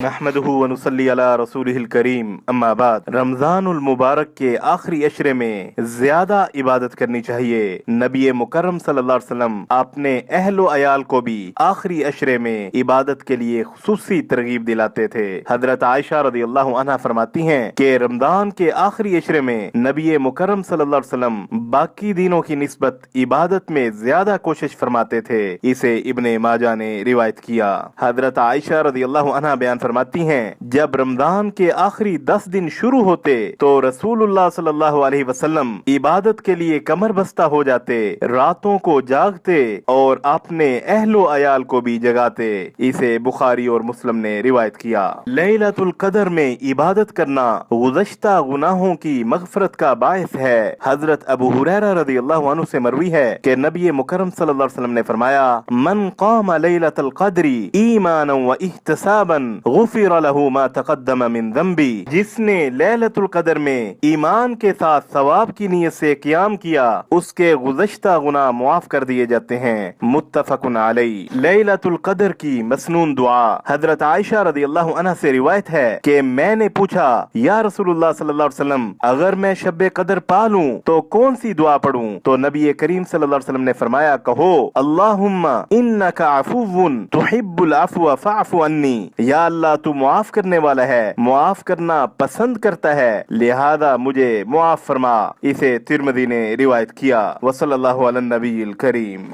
نحمدہ ونصلی علی رسولہ الکریم اما بعد، رمضان المبارک کے آخری عشرے میں زیادہ عبادت کرنی چاہیے۔ نبی مکرم صلی اللہ علیہ وسلم اپنے اہل و عیال کو بھی آخری عشرے میں عبادت کے لیے خصوصی ترغیب دلاتے تھے۔ حضرت عائشہ رضی اللہ عنہا فرماتی ہیں کہ رمضان کے آخری عشرے میں نبی مکرم صلی اللہ علیہ وسلم باقی دنوں کی نسبت عبادت میں زیادہ کوشش فرماتے تھے۔ اسے ابن ماجہ نے روایت کیا۔ حضرت عائشہ رضی اللہ عنہا بیان فرماتی ہیں، جب رمضان کے آخری 10 دن شروع ہوتے تو رسول اللہ صلی اللہ علیہ وسلم عبادت کے لیے کمر بستہ ہو جاتے، راتوں کو جاگتے اور اپنے اہل و عیال کو بھی جگاتے۔ اسے بخاری اور مسلم نے روایت کیا۔ لیلۃ القدر میں عبادت کرنا گزشتہ گناہوں کی مغفرت کا باعث ہے۔ حضرت ابو ہریرہ رضی اللہ عنہ سے مروی ہے کہ نبی مکرم صلی اللہ علیہ وسلم نے فرمایا، من قام لیلۃ القدر ایمانا و احتسابا غفر له ما تقدم من ذنبی، جس نے لیلۃ القدر میں ایمان کے ساتھ ثواب کی نیت سے قیام کیا، اس کے گزشتہ گناہ معاف کر دیے جاتے ہیں۔ متفق علیہ۔ لیلۃ القدر کی مسنون دعا۔ حضرت عائشہ رضی اللہ عنہ سے روایت ہے کہ میں نے پوچھا، یا رسول اللہ صلی اللہ علیہ وسلم، اگر میں شب قدر پالوں تو کون سی دعا پڑھوں؟ تو نبی کریم صلی اللہ علیہ وسلم نے فرمایا، کہو اللہم انک عفو تحب العفو فاعف عنی، یا اللہ تو معاف کرنے والا ہے، معاف کرنا پسند کرتا ہے، لہذا مجھے معاف فرما۔ اسے ترمذی نے روایت کیا۔ وصلی اللہ علی النبی الکریم۔